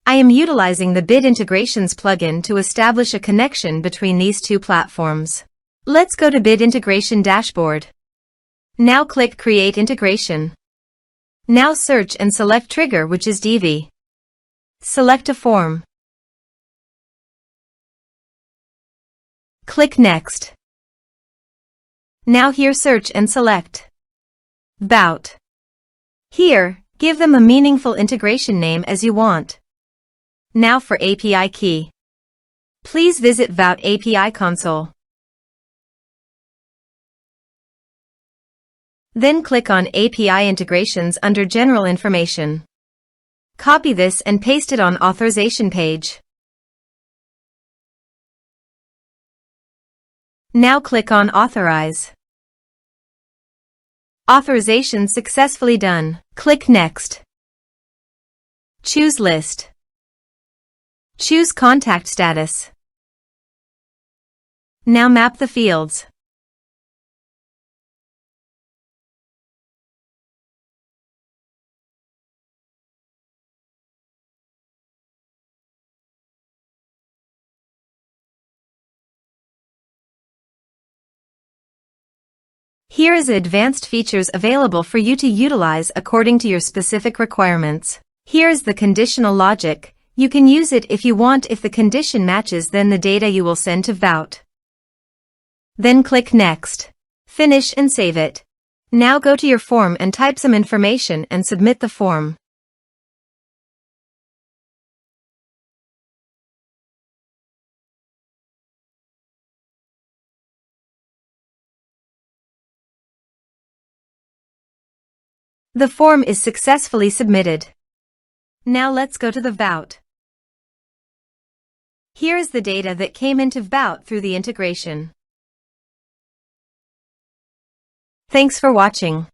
I am utilizing the Bid Integrations plugin to establish a connection between these two platforms. Let's go to Bid Integration Dashboard. Now click Create Integration. Now search and select Trigger, which is Divi. Select a form. Click Next. Now here search and select VBOUT. Here, give them a meaningful integration name as you want. Now for API key. Please visit VBOUT API console. Then click on API integrations under General Information. Copy this and paste it on Authorization page. Now click on Authorize. Authorization successfully done. Click Next. Choose List. Choose Contact Status. Now map the fields. Here is the advanced features available for you to utilize according to your specific requirements. Here is the conditional logic. You can use it if you want. If the condition matches, then the data you will send to VBOUT. Then click Next. Finish and save it. Now go to your form and type some information and submit the form. The form is successfully submitted. Now let's go to the VBOUT. Here is the data that came into VBOUT through the integration. Thanks for watching.